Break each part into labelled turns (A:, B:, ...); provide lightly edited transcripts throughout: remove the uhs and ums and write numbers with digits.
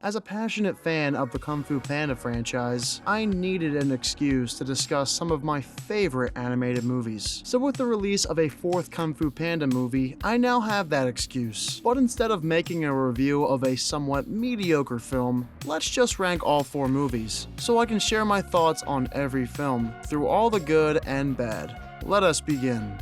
A: As a passionate fan of the Kung Fu Panda franchise, I needed an excuse to discuss some of my favorite animated movies. So with the release of a fourth Kung Fu Panda movie, I now have that excuse. But instead of making a review of a somewhat mediocre film, let's just rank all four movies, so I can share my thoughts on every film, through all the good and bad. Let us begin.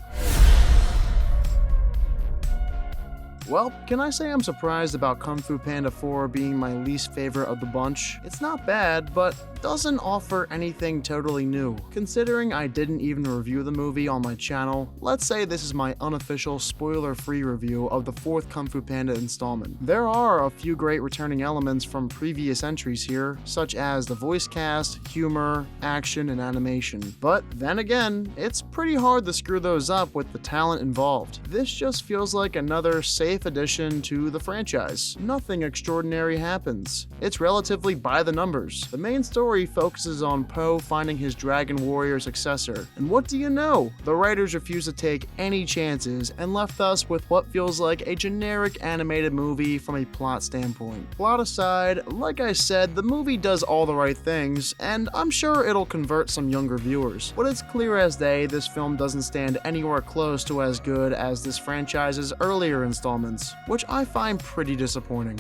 A: Well, can I say I'm surprised about Kung Fu Panda 4 being my least favorite of the bunch? It's not bad, but doesn't offer anything totally new. Considering I didn't even review the movie on my channel, let's say this is my unofficial spoiler-free review of the fourth Kung Fu Panda installment. There are a few great returning elements from previous entries here, such as the voice cast, humor, action, and animation. But then again, it's pretty hard to screw those up with the talent involved. This just feels like another safe addition to the franchise. Nothing extraordinary happens. It's relatively by the numbers. The main story focuses on Po finding his Dragon Warrior successor. And what do you know? The writers refused to take any chances and left us with what feels like a generic animated movie from a plot standpoint. Plot aside, like I said, the movie does all the right things, and I'm sure it'll convert some younger viewers. But it's clear as day this film doesn't stand anywhere close to as good as this franchise's earlier installments, which I find pretty disappointing.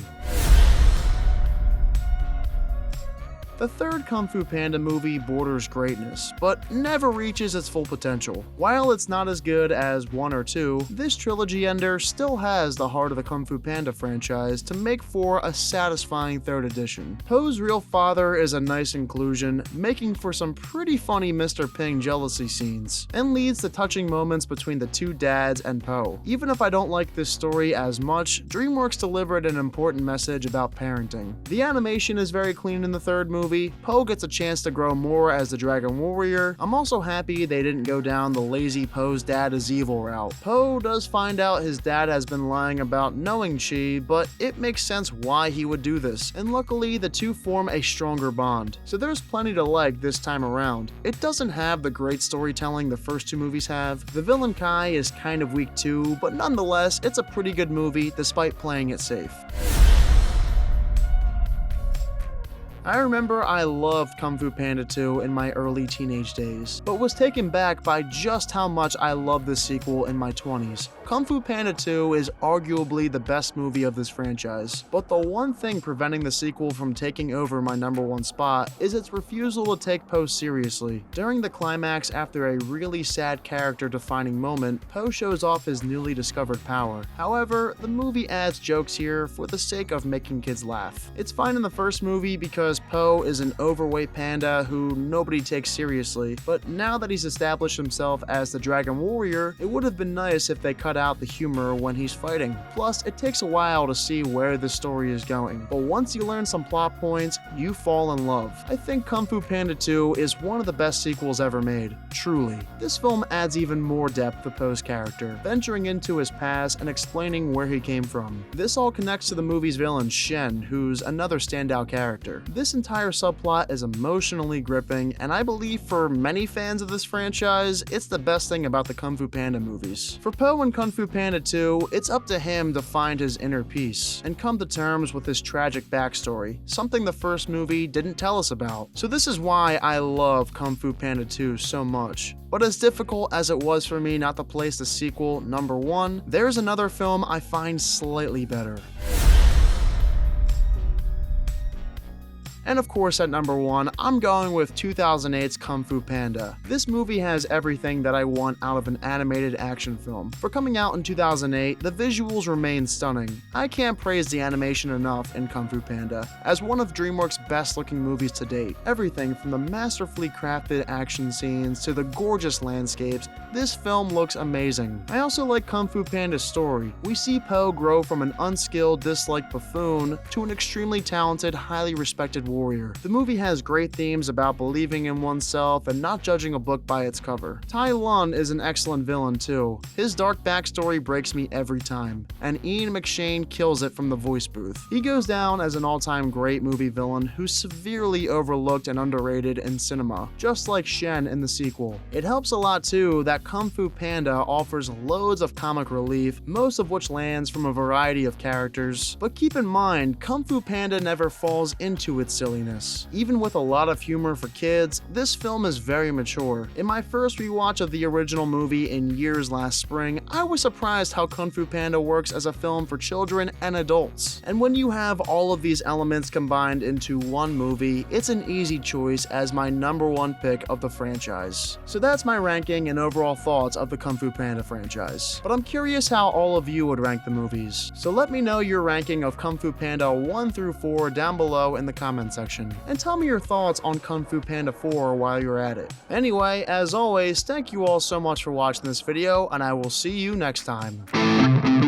A: The third Kung Fu Panda movie borders greatness, but never reaches its full potential. While it's not as good as 1 or 2, this trilogy ender still has the heart of the Kung Fu Panda franchise to make for a satisfying third edition. Po's real father is a nice inclusion, making for some pretty funny Mr. Ping jealousy scenes, and leads to touching moments between the two dads and Po. Even if I don't like this story as much, DreamWorks delivered an important message about parenting. The animation is very clean in the third movie. Po gets a chance to grow more as the Dragon Warrior. I'm also happy they didn't go down the lazy Po's dad is evil route. Po does find out his dad has been lying about knowing Chi, but it makes sense why he would do this, and luckily the two form a stronger bond. So there's plenty to like this time around. It doesn't have the great storytelling the first two movies have. The villain Kai is kind of weak too, but nonetheless, it's a pretty good movie despite playing it safe. I remember I loved Kung Fu Panda 2 in my early teenage days, but was taken back by just how much I loved this sequel in my 20s. Kung Fu Panda 2 is arguably the best movie of this franchise, but the one thing preventing the sequel from taking over my #1 spot is its refusal to take Po seriously. During the climax, after a really sad character-defining moment, Po shows off his newly discovered power. However, the movie adds jokes here for the sake of making kids laugh. It's fine in the first movie because Po is an overweight panda who nobody takes seriously, but now that he's established himself as the Dragon Warrior, it would have been nice if they cut out the humor when he's fighting. Plus, it takes a while to see where the story is going, but once you learn some plot points, you fall in love. I think Kung Fu Panda 2 is one of the best sequels ever made, truly. This film adds even more depth to Po's character, venturing into his past and explaining where he came from. This all connects to the movie's villain Shen, who's another standout character. This entire subplot is emotionally gripping, and I believe for many fans of this franchise, it's the best thing about the Kung Fu Panda movies. For Po and Kung Fu Panda 2, it's up to him to find his inner peace and come to terms with his tragic backstory, something the first movie didn't tell us about. So this is why I love Kung Fu Panda 2 so much. But as difficult as it was for me not to place the sequel #1, there's another film I find slightly better. And of course at #1, I'm going with 2008's Kung Fu Panda. This movie has everything that I want out of an animated action film. For coming out in 2008, the visuals remain stunning. I can't praise the animation enough in Kung Fu Panda, as one of DreamWorks' best looking movies to date. Everything from the masterfully crafted action scenes to the gorgeous landscapes, this film looks amazing. I also like Kung Fu Panda's story. We see Po grow from an unskilled, disliked buffoon to an extremely talented, highly respected warrior warrior. The movie has great themes about believing in oneself and not judging a book by its cover. Tai Lun is an excellent villain too. His dark backstory breaks me every time, and Ian McShane kills it from the voice booth. He goes down as an all-time great movie villain who's severely overlooked and underrated in cinema, just like Shen in the sequel. It helps a lot too that Kung Fu Panda offers loads of comic relief, most of which lands from a variety of characters, but keep in mind, Kung Fu Panda never falls into its silliness. Even with a lot of humor for kids, this film is very mature. In my first rewatch of the original movie in years last spring, I was surprised how Kung Fu Panda works as a film for children and adults. And when you have all of these elements combined into one movie, it's an easy choice as my #1 pick of the franchise. So that's my ranking and overall thoughts of the Kung Fu Panda franchise. But I'm curious how all of you would rank the movies. So let me know your ranking of Kung Fu Panda 1 through 4 down below in the comment section. And tell me your thoughts on Kung Fu Panda 4 while you're at it. Anyway, as always, thank you all so much for watching this video, and I will see you next time.